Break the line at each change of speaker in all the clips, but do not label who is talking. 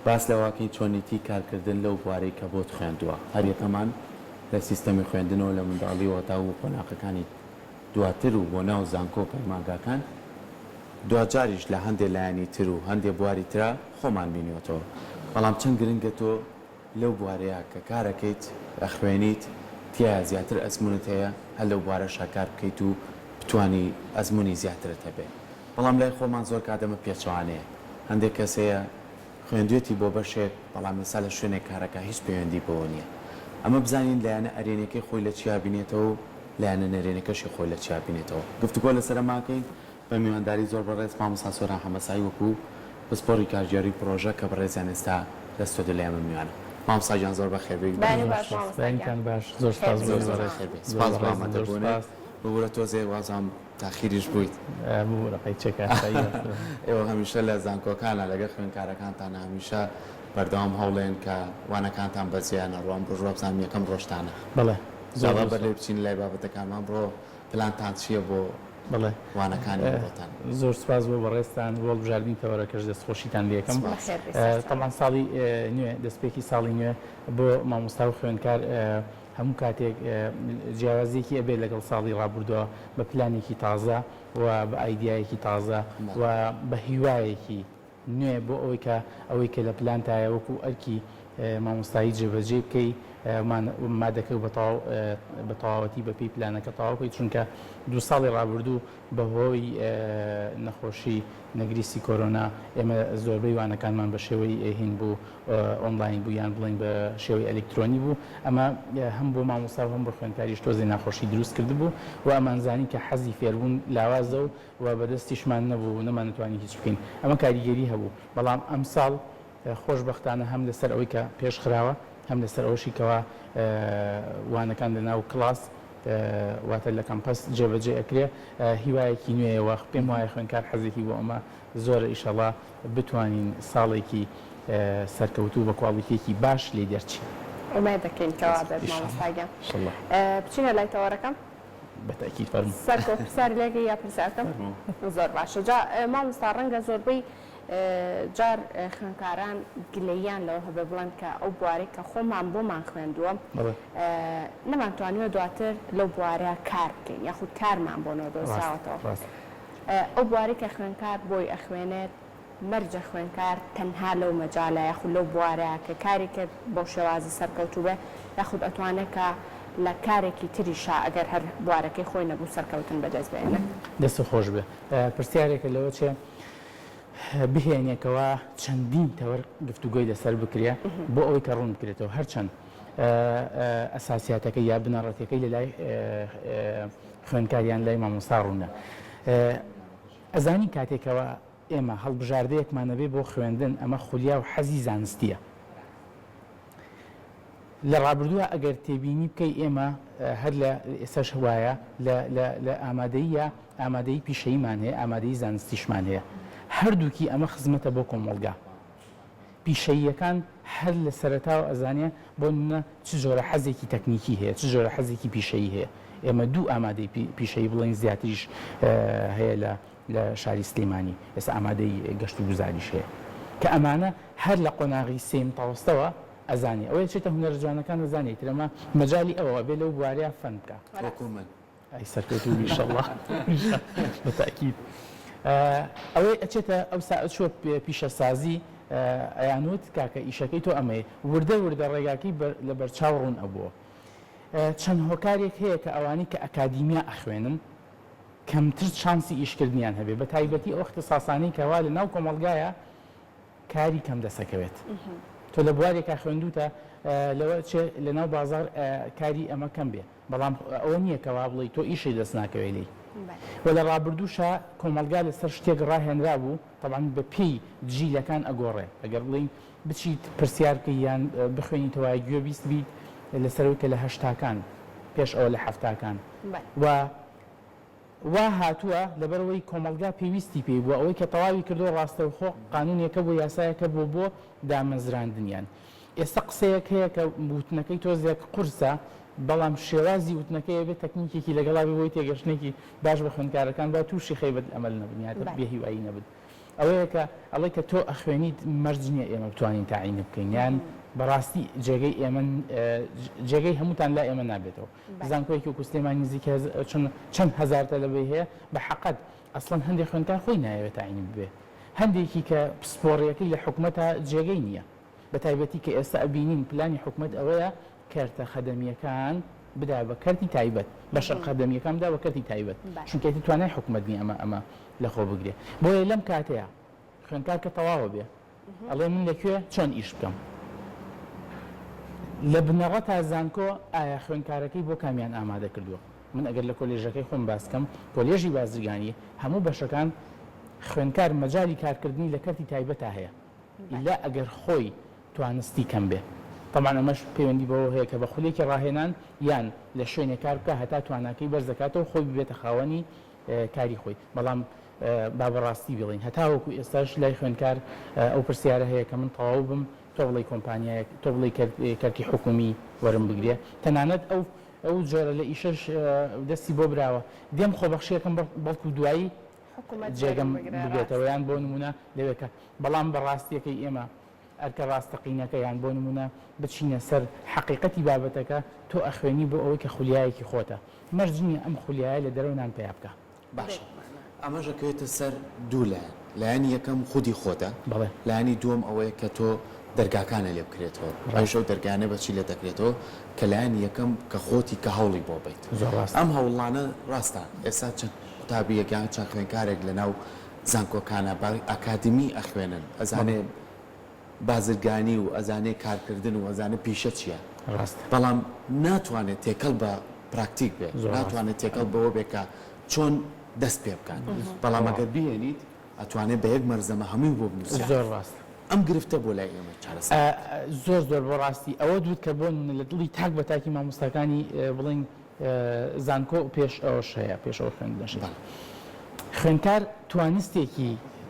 باس لەواکەی چۆنیتی کارکردن لەو بوارەی کە بۆت خوێندووە هەریەکەمان لە سیستەمی خوێندنەوە لە منداڵیەوە تا و قۆناغەکانی دواتر و بۆ ناو زانکۆ پەیمانگاکان دوجاریش لە هەندێک لایەنی تر و هەندێک بواری ترە خۆمان بینیوەتەوە بەڵام چەند گرنگە تۆ لەو بوارەیە کە کارەکەیت ئەخوێنیت تیا زیاتر ئەزمونت هەیە هەر لەو بوارە شاکار بکەیت و بتوانی ئەزمموی زیاترت هەبێ بەڵام لای خۆمان زۆر کادەمە پێچوانەیە هەندێک کەسەیە خوێندوێتی بۆ بەشێک بەڵام لەسا لە شوێنێک کارەکە هیچ پەیوەندی بەوە نییە ئەمە بزانین لایەنە ئەرێنەکەی خۆی لە چیا بینێتەوە و لایەنە نەرێنەکەشی خۆی لە چیا بینێتەوە گفتوگۆ لەسەر ماکەین بە میوانداری زۆر بەڕێز مامۆستا سۆران حەمەسایی وەکو پسپۆڕی کارژیاری پرۆژە کە بەڕێزیان ئێستا دەستۆ لایەن میوانە مامۆستا جان زۆر بەخێربێت
باش زۆر سپاس
سپاس بەمەدەبوونە بۆرە تۆزێ وازام تاخیریش بوویت ئێوە هەمیشە لە زانکۆکانە لەگەڵ خوێندکارەکانتان هەمیشە بەردەوام هەوڵێن کە وانەکانتان بەجیانە ڕوان بڕۆ بزانام یەکەم ڕۆژتانە
بەڵێ
زۆر بەر لێ بچین لای بابەتەکانمان بڕۆ پلانتان چییە بۆ
بڵێ
وانەکانی بۆتان
زۆر سپاس بۆ بەڕێستان وەڵ بژاردنین کەوەرەکەش دەستخۆشیتان لێکم تەمان ساڵی نوێ دەستپێکی ساڵی نوێ بۆ مامۆستا و خوێندکار هەموو کاتێک جیاوازیەکی ئەبێت لەگەڵ ساڵی ڕابردووە بە پلانێکی تازە و بە ئایدیایەکی تازە و بە هیوایەکی نوێ بۆ ئەوەی کە لە پلانتایە وەکو ئەرکی مامۆستایی جێبەجێ بکەی مادەکە بە تەواوەتی بە پێی پلانەکە تەواو بکەیت چونکە دوو ساڵی ڕابردوو بەهۆی نەخۆشی نەگریسی کۆرۆنا ئێمە زۆربەی وانەکانمان بە شێوەی هین بوو ئۆنلاین بوو یان بڵین بە شێوەی ئەلکترۆنی بوو ئەمە هەم بۆ مامۆستا هەم بۆ خوێندکاریش تۆزی ناخۆشی دروست کرد بوو و ئەمانزانی کە حەزی فێربوون لاوازە و بەدەستیشمان نەبوو نەمانتوانی هیچ بکەین ئەمە کاریگەری هەبوو بەڵام ئەم ساڵ خۆشبەختانە هەم لەسەر ئەوەی کە پێش خراوە هەم لەسەر ئەوشی کەوا وانەکان لە ناو کلاس واتە لە کەمپەس جێبەجێ ئەکرێ هیوایەکی نوێیەوە پێم وایە خوێندکار حەزێکی بۆ ئەمە زۆرە ئیشەڵا بتوانین ساڵێکی سەرکەوتوو بە کواڵیتێکی باش لێ دەرچی
ئومێد دەکەین کەوا بێت مامۆستاگەم بچینە لای تەوەرەکەم
بەتاکید فەرموو
سەرکەوت پرسیاری لێگە یا پرسیارکەم زۆر باشە جا مامۆستا ڕەنگە زۆربەی جار خوێندکاران گلەییان لەوە هەبێ بڵێن کە ئەو بوارەی کە خۆمان بۆمان خوێندووە نەمانتوانیوە دواتر لەو بوارەیە کار بکەین یاخود کارمان بۆنەوە دۆزراوەتەوە ئەو بوارەی کە خوێندکار بۆی ئەخوێنێت مەرجە خوێندکار تەنها لەو مەجالە یاخود لەو بوارەیە کە کاری کرد بۆ شێوازی سەرکەوتوو بێ یاخود ئەتوانێت کە لە کارێکی تریشا ئەگەر هەر بوارەکەی خۆی نەبوو سەرکەوتن بەدەست بێنێ
دەست خۆش بێ پرسیارێکە لەوە چێ بهێنێکەوە چەندین تەوەر گفتوگۆی لەسەر بکرێ بۆ ئەوەی کە ڕوون بکرێتەوە هەرچەند ئەساسیاتەکەی یا بنەڕەتەکەی لە لای خوێندکاریان لای مامۆستا ڕوونە ئەزانی کاتێکەوە ئێمە هەڵبژاردەیەکمانە بێ بۆ خوێندن ئەمە خولیا و حەزی زانستیە لە ڕابردووە ئەگەر تێبینی بکەی ئێمە هەر لە ئێساش وایە لە ئامادەیی پیشەییمان هەیە ئامادەیی زانستیشمان هەیە هەردووکی ئەمە خزمەتە بۆ کۆمەڵگا پیشەییەکان هەر لە سەرەتاوە ئەزانێ بۆ نمونە چ جۆرە حەزێکی تەکنیکی هەیە چ جۆرە حەزێکی پیشەیی هەیە ئێمە دوو ئامادەی پیشەیی بڵین زیاتریش هەیە لە شاری سلێمانی ئێستا ئامادەی گەشت و گوزاریش هەیە کە ئەمانە هەر لە قۆناغی سێم تاوەستەوە ئەزانێ ئەوەیە چێتە هونەرە جوانەکان ئەزانێت ترەمە مەجای ئەوە بێ لەو بوارەیە فەن بکە ئەی سەرکەوتوو ئینشەڵڵا بەتاکید ئەوەی ئەچێتە ئەو ساعت چوە پیشەسازی ئەیانوت کاکە ئیشەکەی تۆ ئەمەیە وردە ڕێگاکەی لە بەرچاو ڕوون ئەبووە چەند هۆکارێک هەیە کە ئەوانی کە ئەکادیمیا ئەخوێنن کەمتر چانسی ئیشکردنیان هەبێ بە تایبەتی ئەو اختصاسانەی کەوا لە ناو کۆمەڵگایە کاری کەم دەسەکەوێت تۆ لە بوارێکا خوێندوتە لەوە لە ناو بازار کاری ئەمە کەم بێ بەڵام ئەوە نییە کەوا بڵێ تۆ ئیشی دەست ناکەوێ لێی و لە ڕابردووشە کۆمەلگا لەسەر شتێک ڕاهێنرا بوو طبعاً بە پێی جیلەکان ئەگۆڕێ ئەگەر بڵین بچیت پرسیارکە یان بخوێنیتەوە گوێ بیست بیت لەسەرەوەی کە لە هەشتاکان پێش ئەوە لە هەفتاکان وا هاتووە لەبەرەوەی کۆمەلگا پێویستی پێی بووە ئەوەی کە تەواوی کردو ڕاستەوخۆ قانونێکە بۆ یاسایەکە بۆ دامەزراندنیان ئێستا قسەیەک هەیە کە وتنەکەی تۆزێک قورسە بەڵام شێوازی وتنەکەی بێت تەکنیکێکی لەگەڵا بۆی تێگەشتێکی باش بە خوێندکارەکان با تووشی خەیبەت ئەمەل نەبنیاتە بێ هیوایی نەبن ئەوەیە کە ئەڵێ کە تۆ ئەخوێنیت مەرج نییە ئێمە بتوانین تاعین بکەین یان بەڕاستی جێگەی ئێمە جێگەی هەمووتان لا ئێمە نابێتەوە زانکۆیەکی و کوستێمانی نزیک چەند هەزار تەلەبەی هەیە بە حەقەت ئەسڵەن هەندێک خوێندکار خۆی نایەوێت تاعین ببێ هەندێکی کە پسپۆڕیەکەی لە حکوومەتە جێگەی نییە بە تایبەتی کە ئێستا ئەبینین پلانی حکوومەت ئەوەیە کارتە خەدەمیەکان بدا بە کەرتی تایبەت بەشەر خەدەمیەکاندا بە کەرتی تایبەت چونکەتی توانای حکوومەت نیە ئەمە لەخۆ بگرێ بۆیە لەم کاتەیە خوێندکار کە تەواوە بێ ئەڵێ من لەکوێ چۆن ئیش بکەم لە بنەڕە تا زانکۆ ئایا خوێندکارەکەی بۆ کامیان ئامادە کردووە من ئەگەر لە کۆلێژەکەی خۆم باسکەم کۆلێژی بازرگانی هەموو بەشەکان خوێندکار مەجای کارکردنی لە کەرتی تایبەتە هەیە ئیلا ئەگەر خۆی توانستی کەم بێ طبعا ئەمەش پەیوەندی بەوە هەیە کە بە خولێکی ڕاهێنان یان لە شوێنێک کار بکە هەتا تواناکەی بەرز دەکاتەوە خۆی ببێتە خاوەنی کاری خۆی بەڵام با بەڕاستی بڵین هەتاوەکو ئێستاش لای خوێندکار ئەو پرسیارە هەیە کە من تەواو بم تۆ بڵێ کۆمپانیایەک تۆ بڵێ کەرتی حکومی وەرم بگرێ تەنانەت ئەو جۆرە لە ئیشەش دەستی بۆ براوە دێم خۆبەخشیەکەم بەڵکو دوایی جێگەم بگێتەوە یان بۆ نمونە لەوێکە بەڵام بەڕاستیەکەی ئێمە ئەرکە ڕاستەقینەکە یان بۆ نمونە بچینە سەر حقیقەتی بابەتەکە تۆ ئەخوێنی بۆ ئەوەی کە خولیایەکی خۆتە مەرجنی ئەم خولیایە لە دەرەونان پێیا بکە
باش ئەمەژەکەوێتە سەر دوو لایەن یەکەم خودی خۆتە لایانی دووەم ئەوەیە کە تۆ دەرگاکانە لێ بکرێتەوە ڕایشە و دەرگانە بەچی لێ دەکرێتەوە کە لایەن یەکەم کە خۆتی کە هەوڵی بۆ بیت ئەم هەوڵانە ڕاستە ئێستا چەند قوتابیەکان چەند خوێندکارێک لە ناو زانکۆکانە ئاکادمی ئەخوێنن ئەزانێ بازرگانی و ئەزانێ کارکردن و ئەزانە پیشە چییە بەڵام ناتوانێت تێکەڵ بە پراکتیک بێ ناتوانێت تێکەڵ بەوە بێکە چۆن دەست پێ بکەن بەڵام ئەگەر بێنیت ئەتوانێت بە یەک مەرزەمە هەمووی بۆ بنووسێت
زۆر ڕاست
ئەم گرفتە بۆ لای ئێمە چارەسەر
زۆر بۆ ڕاستی ئەوە دوود کە بۆن لە دڵی تاک بە تاکی مامۆستاکانی بڵین زانکۆ پێش ئەوەش هەیە پێش ئەوە خوێندنەشی خوێندکار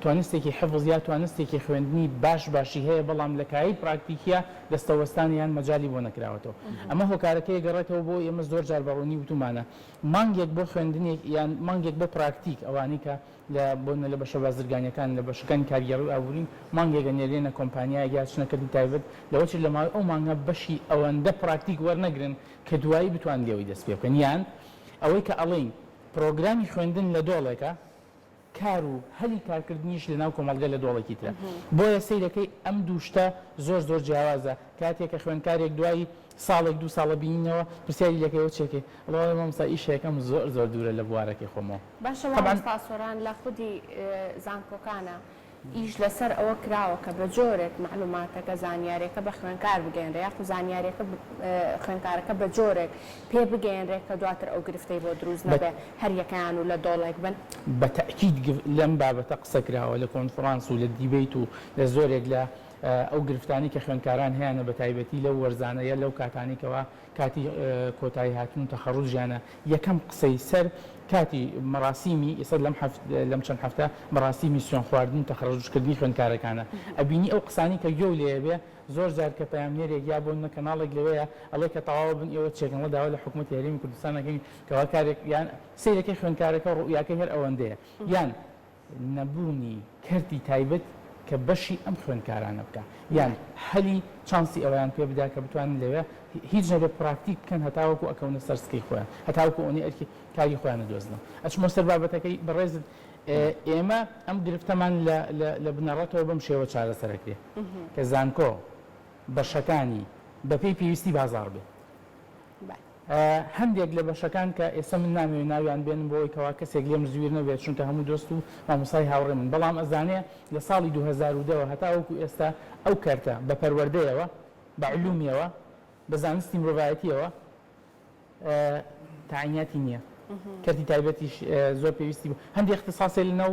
توانستێکی حفظ یا توانستێکی خوێندنی باشی هەیە بەڵام لە کایی پراکتیکیە دەستەوەستانیان مەجای بۆ نەکراوەتەوە ئەمە هۆکارەکەی گەڕێتەوە بۆ ئێمە زۆر جار بەڕوونی وتومانە مانگێک بۆ خوێندنێک یان مانگێک بۆ پراکتیک ئەوانی کە بۆنە لە بەشە بازرگانیەکان لە بەشەکانی کاریگەڕی ئابوورین مانگێکە نێرێنە کۆمپانیای یا چنەکەی تایبەت لەوەی لە ماوەی ئەو مانگە بەشی ئەوەندە پراکتیک وەرنەگرن کە دوایی بتوان لێەوەی دەست پێ بکەن یان ئەوەی کە ئەڵێن پرۆگرامی خوێندن لە دۆڵێکە کار و هەلی کارکردنیش لە ناو کۆمەڵگە لە دۆڵێکی ترە بۆیە سەیرەکەی ئەم دووشتە زۆر جیاوازە کاتێکە خوێندکارێک دوایی ساڵێک دو ساڵە بینینەوە پرسیاری لەکەیەوە چێکێ ئەڵێ مامۆستا ئیشەکەم زۆر دوورە لە بوارەکەی خۆمەوە
باشە مامۆستا سۆران لە خودی زانکۆکانە ئیش لەسەر ئەوە کراوە کە بە جۆرێک معلوماتەکە زانیاریەکە بە خوێندکار بگەێنرێ یاخو زانیاریەکە خوێندکارەکە بە جۆرێک پێ بگەێنرێت کە دواتر ئەو گرفتەی بۆ دروست نەبێ هەر یەکەیان و لە دۆڵێک بن
بە تەئکید لەم بابەتە قسە کراوە لە کۆنفرانس و لە دیبیت و لە زۆرێک لە ئەو گرفتانی کە خوێندکاران هەیەە بە تایبەتی لەو وەرزانەیە لەو کاتانێکەوە کاتی کۆتایی هاتن تەخەڕوجیانە یەکەم قسەی سەر کاتی مەراسیمی ئێستا لەم چەند هەفتە مەراسیمی سوێن خواردن و تەخەڕوجکردنی خوێندکارەکانە ئەبینی ئەو قسانی کە گوێ لێ بێ زۆر جار کە پەیامنێرێک یا بۆ کەناڵێک لەوەیە ئەڵێ کە تەواو بن ئێوە چێکنەوە داوا لە حکوومەت هەرێمی کوردستانەکەین کەوا کارێک یان سیرەکەی خوێندکارەکە ڕوئیاکەی هەر ئەوەندەیە یان نەبوونی کەرتی تایبەت کە بەشی ئەم خوێندکارانە بکە یان هەلی چانسی ئەویان پێ بدا کە بتوانن لەوێ هیچ نەبێ پراکتیک بکەن هەتاوەکو ئەکەونە سەر سکەی خۆیان هەتاوەکو ئەوەی ئەرکی کاری خۆیان دۆزنەوە ئەچمۆ سەر بابەتەکەی بەڕێزت ئێمە ئەم گرفتەمان لە بنەڕەتەوە بەم شێوە چارەسەرەکرێ کە زانکۆ بەشەکانی بەپێی پێویستی بازار بێ هەندێک لە بەشەکان کە ئێستا من نامەوێت ناویان بێنم بۆی کەوا کەسێک لێم زویر نەبێت چونکە هەموو دۆست و مامۆسای هاوڕێ من بەڵام ئەزانێ لە ساڵی 2010 هەتاوەکو ئێستا ئەو کەرتە بە پەروەردەیەوە بە علومیەوە بە زانستی مرۆڤایەتیەوە تاعیناتی نییە کەرتی تایبەتیش زۆر پێویستی بوو هەندێک اختصاصی لەناو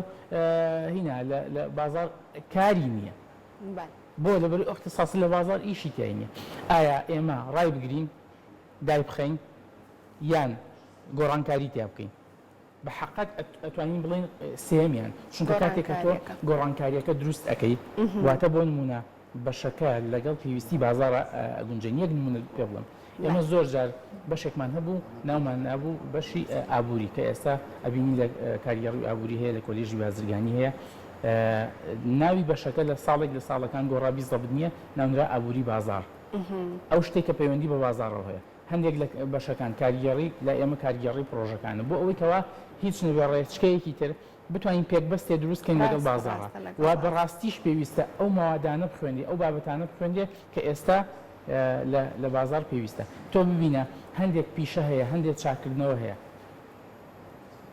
هینا لە بازار کاری نییە بۆ لەبەر اختصاصی لە بازار ئیشی تای نییە ئایا ئێمە ڕای بگرین دای بخەین یان گۆڕانکاری تیا بکەین بە حقیقت ئەتوانین بڵین سێمیان چونکە کاتێکە تۆ گۆڕانکاریەکە دروست ئەەکەیت واتە بۆ نمونە بەشەکە لەگەڵ پێویستی بازارە ئەگونجێن یەک نمونە پێ بڵم ئێمە زۆر جار بەشێکمان هەبوو ناومان نابوو بەشی ئابووری کە ئێستا ئەبینی لە کاریگەڕی ئابووری هەیە لە کۆلێژی بازرگانی هەیە ناوی بەشەکە لە ساڵێک لە ساڵەکان گۆڕابی زەبت نییە ناونرا ئابووری بازار ئەو شتێک کە پەیوەندی بە بازارەوە هەیە هەندێک لە بەشەکان کاریگەڕی لە ئێمە کاریگەڕی پرۆژەکانە بۆ ئەوەی کەوا هیچ نوێڕێچکەیەکی تر بتوانین پێکبەستێ دروستکەین لەگەڵ بازارە و بەڕاستیش پێویستە ئەو ماوادانە بخوێندی ئەو بابەتانە بخوێندێ کە ئێستا لە بازار پێویستە تۆ ببینە هەندێک پیشە هەیە هەندێک چاکردنەوە هەیە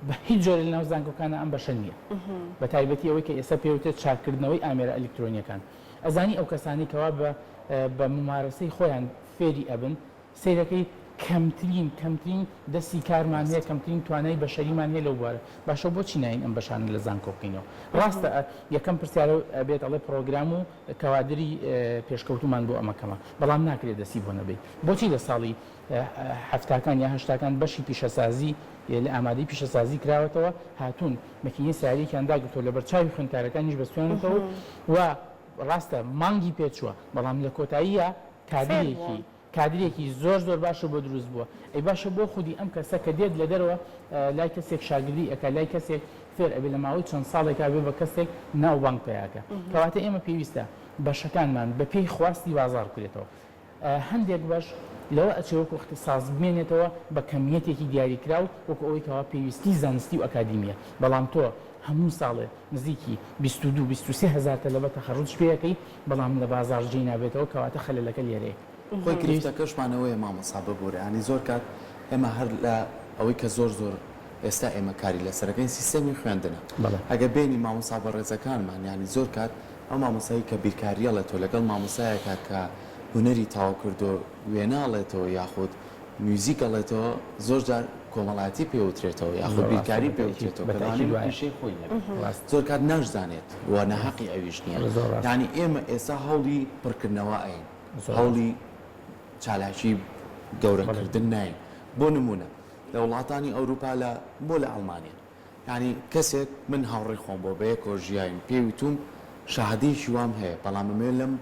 بە هیچ جۆرە لە ناو زانکۆکانە ئەم بەشە نییە بە تایبەتی ئەوەی کە ئێستا پێوتێت چاکردنەوەی ئامێرە ئەلکترۆنیەکان ئەزانی ئەو کەسانی کەوا بە ممارەسەی خۆیان فێری ئەبن سیرەکەی کەمترین دەستی کارمان هەیە کەمترین توانای بەشەریمان هەیە لەو بوارە باشە بۆچی ناین ئەم بەشانە لە زانکۆ بکەینەوە ڕاستە یەکەم پرسیارە بێت ئەڵێ پرۆگرام و کەوادری پێشکەوتومان بۆ ئەمەکەمە بەڵام ناکرێت دەستی بۆ نەبێت بۆچی لە ساڵی هەفتاکان یا هەشتاکان بەشی پیشەسازی لە ئامادەی پیشەسازی کراوەتەوە هاتوون مەکینەی ساریەکیان داگرتۆ لە بەرچاوی خوێندکارەکانیش بەسوێنێتەوە و ڕاستە مانگی پێچووە بەڵام لە کۆتاییە کادرێکی زۆر باشە بۆ دروست بووە ئەی باشە بۆ خودی ئەم کەسە کە دێت لە دەرەوە لای کەسێک شاگردی ئەکە لای کەسێک فێر ئەبێ لە ماوەی چەند ساڵێکا بێ بە کەسێک ناو بانک پیاکە کەواتە ئێمە پێویستە بەشەکانمان بە پێی خواستی بازار بکرێتەوە هەندێک بەش لەوە ئەچێوەکو اختصاص بمێنێتەوە بە کەمیەتێکی دیاریکراو وەکو ئەوەی کەوا پێویستی زانستی و ئەکادیمیە بەڵام تۆ هەموو ساڵێ نزیکی 22-23 هزار تەلەبە تەخەڕوج پێەکەی بەڵام لە بازار جێی نابێتەوە کەواتە خەلەلەکە لێرەیە
خۆی گرفتەکەشمانەوەی مامۆستا ببوورە ینی زۆر کات ئێمە هەر لە ئەوەی کە زۆر ئێستا ئێمە کاری لەسەرەکەین سیستەمی خوێندنە ئەگە بینی مامۆستا بە ڕێزەکانمان ینی زۆر کات ئەو مامۆسایی کە بیرکاریە لە تۆ لەگەڵ مامۆسایەکە کە هوەری تاوا کردو وێناڵێتەوە یاخود میوزیکەڵێتەوە زۆر جار کۆمەڵاتی پێوترێتەوە یاخود بیرکاری پێوترێتەوە بەشەی خۆی زۆر کات نەشزانێت و نەحەقی ئەویش نییە ینی ئێمە ئێستا هەوڵی پڕکردنەوە ئەین هەوڵی چالاکی گەورەکردن ناین بۆ نمونە لە وڵاتانی ئەوروپا بۆ لە ئەڵمانیا ینی کەسێک من هاوڕێی خۆم بۆ بەیە کۆژیاین پێویتوم شاهدەیەکی وام هەیە بەڵام ئەمێ لەم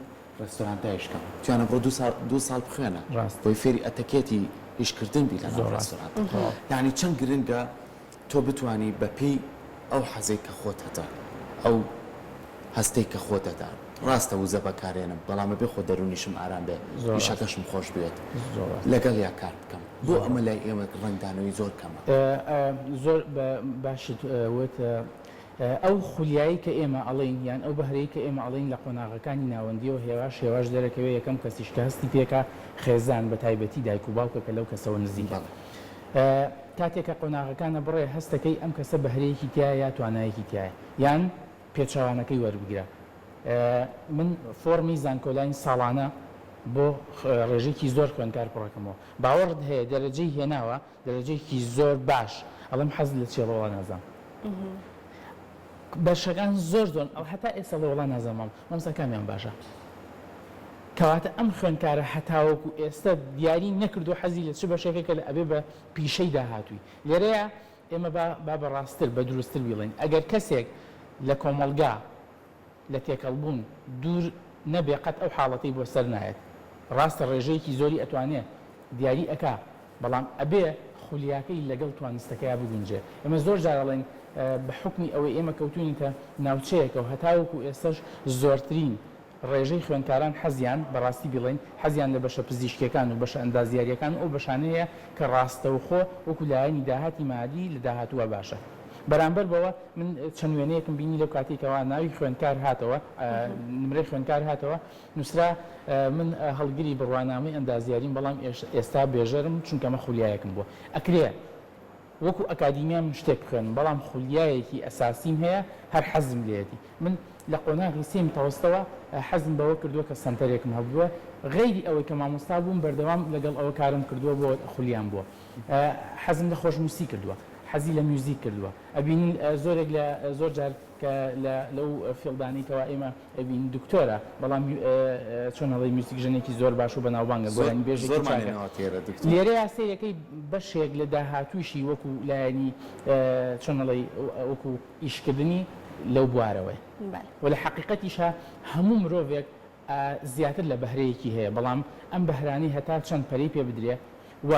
ڕێستۆرانتایشکەم توانە بۆ دو ساڵ بخوێنە بۆی فێری ئەتەکێتی هیچکردن بی لە ناو ڕێستۆرانت ینی چەند گرنگە تۆ بتانی بە پێی ئەو حەزەی کە خۆت هەتا ئەو هەستەی کە خۆت هەتا ڕاستە وزە بەکارێنم بەڵامە بێ خۆ دەرونیشم ئارام بێ پیشەکەشم خۆش بێت لەگەڵ یا کار بکەم بۆ ئەمە لای ئێمە ڕنگدانەوەی زۆر کەمە
زۆر باشت وت ئەو خولیایی کە ئێمە ئەڵین یان ئەو بەهرەیە کە ئێمە ئەڵین لە قۆناغەکانی ناوەندیەوە هێواش دەرەکەوێت یەکەم کەسیشکە هەستی پێکە خێزان بە تایبەتی دایک و باوکە کە لەو کەسەوە نزیکە کاتێکە قۆناغەکانە بڕێ هەستەکەی ئەم کەسە بەهرەیەکی تایە یا توانایەکی تایە یان پێچەوانەکەی وەربگرە من فۆرمی زانکۆلاین ساڵانە بۆ ڕێژێکی زۆر خوێندکار پڕەکەمەوە باوەڕت هەیە دەرەجەی هێناوە دەرەجەیەکی زۆر باش ئەڵم حەز لە چێڵەوە نازام بەشەکان زۆر ئەو هەتا ئێستا لە وڵا نازەمام مەمسەکامیان باشە کەواتە ئەم خوێندکارە هەتاوەکو ئێستا دیاری نەکردو حەزی لە چ بەشێکێکە لە ئەبێ بە پیشەی داهاتووی لێرەیە ئێمە با بەڕاستتر بە دروستتر بیڵێن ئەگەر کەسێک لە کۆمەڵگا لە تێکەڵبوون دوور نەبێ قەت ئەو حاڵەتی بۆ سەر نایەت ڕاستە ڕێژەیەکی زۆری ئەتوانێت دیاری ئەکا بەڵام ئەبێ خولیاکەی لەگەڵ توانستەکەیا بگونجێ ئەمە زۆر جارەڵێن بە حکمی ئەوەی ئێمە کەوتونیتە ناوچەیەکە و هەتاوەکو ئێستش زۆرترین ڕێژەی خوێندکاران حەزیان بەڕاستی بڵێن حەزیان لە بەشە پزیشکەکان و بەشە ئەندازیاریەکان ئەو بەشانەیە کە ڕاستەوخۆ وەکو لایەنی داهاتی مادی لە داهاتووە باشە بەرامبەر بەوە من چەند وێنەیەکم بینی لەو کاتێکەوە ناوی خوێندکار هاتەوە نمرەی خوێندکار هاتەوە نووسرا من هەڵگیری بڕوانامەی ئەندازیاریم بەڵام ئێستا بێژەرم چونکەمە خولیایەکم بووە ئەکرێ وەکو ئەکادیمیان شتێک خوێن بەڵام خولیایەکی ئەساسیم هەیە هەر حەزم لێتی من لە قۆناغی سێمی تەوەستەوە حەزم بەوە کردووە کە سەنتەرێکم هەبووە غەیری ئەوەی کە مامۆستا بووم بەردەوام لەگەڵ ئەوە کارم کردووە بۆ خولیان بووە حەزم لە خۆشنووسی کردووە حەزی لە میوزیک کردووە ئەبینین زۆرێک لە زۆر جار کە لەو فیڵدانیکەوە ئێمە ئەبین دکتۆرە بەڵام چۆنەڵی میوزیک ژنێکی زۆر باش و بەناوبانگە بۆیان بێژێکی لێرە یاسەیەکەی بەشێک لە داهاتووشی وەکو لایەنی چۆنەڵی وەکو ئیشکردنی لەو بوارەوەی و لە حەقیقەتیشە هەموو مرۆڤێک زیاتر لە بەهرەیەکی هەیە بەڵام ئەم بەهرانی هەتا چەند پەرەی پێ بدرێ و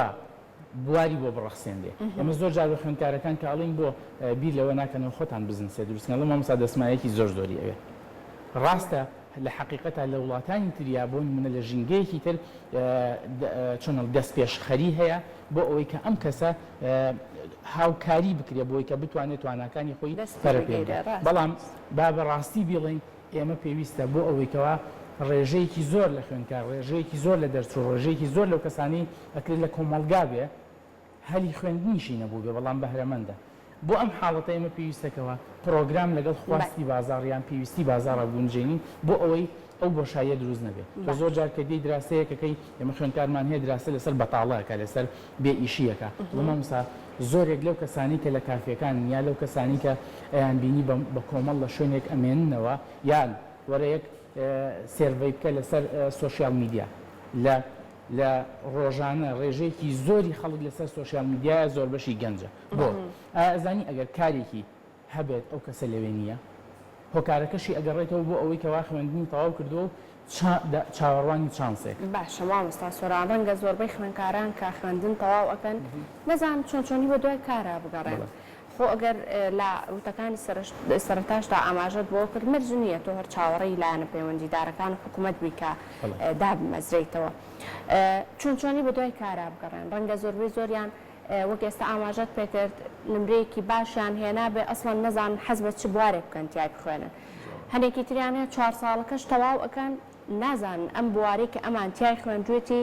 بواری بۆ بڕەخسێندێ ئێمە زۆر جار بە خوێندکارەکان کە ئەڵین بۆ بیر لەوە ناکەنەوە خۆتان بزنسێ دروستکەڵە مامۆستا دەسمایەکی زۆر زۆری ئەوێ ڕاستە لە حقیقەتە لە وڵاتانی تریا بۆ منە لە ژینگەیەکی تر چۆنە دەست پێشخەری هەیە بۆ ئەوەی کە ئەم کەسە هاوکاری بکرێ بۆی کە بتوانێت توانەکانی خۆی پەرەپێ بەڵام با بەڕاستی بڵین ئێمە پێویستە بۆ ئەوەیکەوە ڕێژەیەکی زۆر لە خوێندکار ڕێژەیەکی زۆر لە دەرچوو ڕێژەیەکی زۆر لەو کەسانی ئەکرێت لە کۆمەلگا بێ هەلی خوێندنیشی نەبوو بێ بەڵام بەهرەمەندە بۆ ئەم حاڵەتە ئێمە پێویستەکەەوە پرۆگرام لەگەڵ خواستی بازاڕیان پێویستی بازارە بوونجێنین بۆ ئەوەی ئەو بۆشایە دروست نەبێت بە زۆر جار کە دی دراسەیەکەکەی ئێمە خوێندکارمان هەیە دراسە لەسەر بەتاڵەکە لەسەر بێ ئیشیەکە لەمەمسا زۆرێک لەو کەسانی کە لە کافیەکان یا لەو کەسانی کە ئەیان بینی بە کۆمەڵ لە شوێنێک ئەمێننەوە یان وەرەیەک سێرڤەی بکە لەسەر سۆشیال میدیا لە ڕۆژانە ڕێژەیەکی زۆری خەڵک لەسەر سۆشیال میدیایە زۆر بەشی گەنجە بۆ ئازانی ئەگەر کارێکی هەبێت ئەو کەسە لەوێ نییە هۆکارەکەشی ئەگەڕێتەوە بۆ ئەوەی کەوا خوێندنی تەواو کردو و چاوەڕوانی چانسێک
باشە مامۆستا سۆران ڕەنگە زۆربەی خوێندکاران کە خوێندن تەواو ئەکەن نەزانم چۆنی بە دوای کارە بگەڕێن خۆ ئەگەر لە وتەکانی سەرتاشدا ئاماژەت بۆ کرد مەرج نییە تۆ هەر چاوەڕێی لایەنە پەیوەندیدارەکان حکوومەت بیکە دابمەزرێتەوە چۆنی بە دوای کارە بگەڕێن ڕەنگە زۆربەی زۆریان وەک ئێستا ئاماژەت پێکرد نمرەیەکی باشیان هێنا بێ ئەسڵەن نەزان حەز بە چ بوارێک بکەن تیای بخوێنن هەنێکی تریانە 4 ساڵەکەش تەواو ئەکەن نازان ئەم بوارەی کە ئەمان تیای خوێندوێتی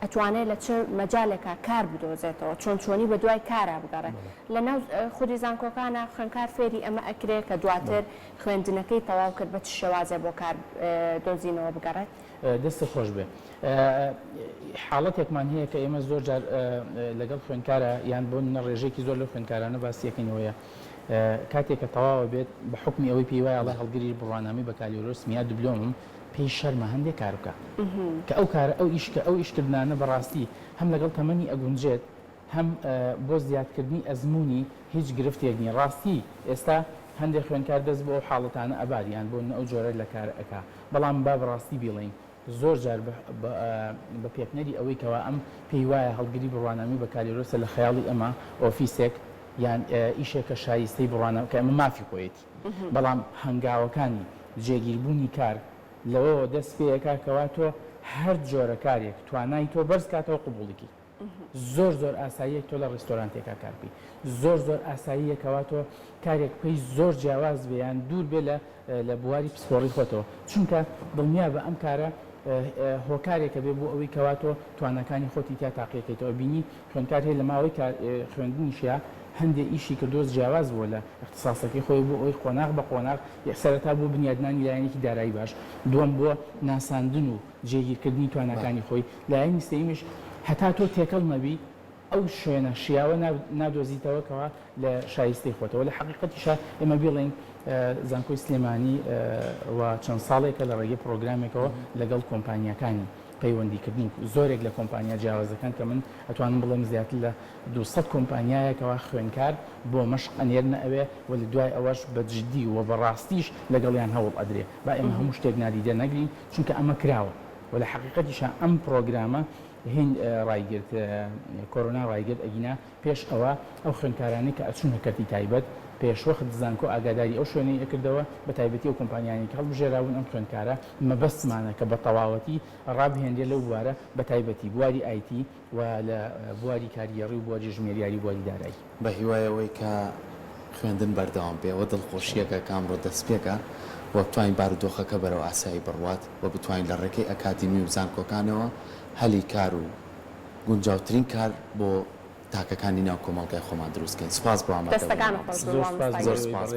ئەتوانێت لە چ مەجالێکە کار بدۆزێتەوە چۆنی بە دوای کارە بگەڕێت لە ناو خودی زانکۆکانە خوێندکار فێری ئەمە ئەکرێت کە دواتر خوێندنەکەی تەواو کرد بە چ شێوازێ بۆ کار دۆزینەوە بگەڕێت
دەستە خۆش بێ حاڵەتێکمان هەیە کە ئێمە زۆر جار لەگەڵ خوێندکارە یان بۆ ڕێژێکی زۆر لە خوێندکارانە باسیەکەینەوەیە کاتێککە تەواوە بێت بە حکمی ئەوەی پێی وایە ئەڵی هەڵگیری بڕوانامی بە کالیۆرۆسمیا دوبلۆمم پێی شەرمە هەندێک کار بکە کە ئەو کارە ئەو ئیشکردانە بەڕاستی هەم لەگەڵ تەمەنی ئەگونجێت هەم بۆ زیادکردنی ئەزمموی هیچ گرفتێک نیە ڕاستی ئێستا هەندێک خوێندکار دەست بۆ حاڵەتانە ئەباریان بۆ ئەو جۆرە لە کار ئەکا بەڵام با بەڕاستی بیڵین زۆر جار بە پێکنەری ئەوەی کەوا ئەم پێی وایە هەڵگیری بڕوانامی بە کالیۆرۆسە لە خەیاڵی ئەمە ئۆفیسێک یان ئیشێکە شایستەی بڕوانە کە ئەمە مافی خۆیەتی بەڵام هەنگاوەکانی جێگیربوونی کار لەوەوە دەست پێیەکە کەوا تۆ هەر جۆرە کارێک توانای تۆ بەرز کاتەوە قبوڵێکی زۆر ئاساییەک تۆ لە ڕێستۆرانتێکا کاربی زۆر ئاساییەکەوا تۆ کارێک پێی زۆر جیاواز بێیان دوور بێ لە بواری پسپۆڕی خۆتەوە چونکە دڵنیا بە ئەم کارە هۆکارێکە بێ بۆ ئەوەی کەوا تۆ توانەکانی خۆتی تا تاقیەکەیتەوە بینی خوێندکار هەیە لە ماوەی خوێندنیشیە هەندێک ئیشی کە دۆست جیاواز بووە لە اختصاسەکەی خۆی بۆ ئەوی قۆناغ بە قۆناغ سەرەتا بۆ بنیادنانی لایەنێکی دارایی باش دووەم بۆ ناساندن و جێگیرکردنی توانەکانی خۆی لایەنی سێمیش هەتا تۆ تێکەڵ نەبی ئەو شوێنە شیاوە نادۆزیتەوەکەوە لە شایستەی خۆتەوە لە حقیقەتیشە ئێمە بڵین زانکۆی سلێمانی و چەند ساڵێکە لە ڕێگەی پرۆگرامێکەوە لەگەڵ کۆمپانیەکانی پەیوەندیکردنی زۆرێک لە کۆمپانیا جیاوازەکان کە من ئەتوانم بڵێم زیاتر لە 200 کۆمپانیایەکەوە خوێندکار بۆ مەشق ئەنێرنە ئەوێ و لە دوای ئەوەش بەجددی و بەڕاستیش لەگەڵیان هەوڵ ئەدرێ با ئێمە هەموو شتێک نادیدە نەگرین چونکە ئەمە کراوە و لە حقیقەتیشە ئەم پرۆگرامە هین ڕایگرت کۆرۆنا ڕایگرت ئەگینا پێش ئەوە ئەو خوێندکارانی کە ئەچوونە کەرتی تایبەت پێشوەخت زانکۆ ئاگاداری ئەو شوێنەی ئەکردەوە بە تایبەتی ئەو کۆمپانیانی کە هەڵبژێراون ئەم خوێندکارە مەبەستمانە کە بە تەواوەتی ڕابهێنرێ لەو بوارە بە تایبەتی بواری ئایتی و لە بواری کاریگەڕی و بواری ژمێریاری بواری دارایی
بە هیوایەوەی کە خوێندن بەردەوام بێ و دڵخۆشیەکە کامڕۆ دەستپێکە و بتوانین بارودۆخەکە بەرەو ئاسایی بڕوات و بتوانین لە ڕێگەی ئەکادمی و زانکۆکانەوە هەلی کار و گونجاوترین کار بۆ تاکەکانی ناو کۆمەڵگای خۆمان دروستکەین سپاس بۆ ئامادەبوونەوە
زۆر سپاس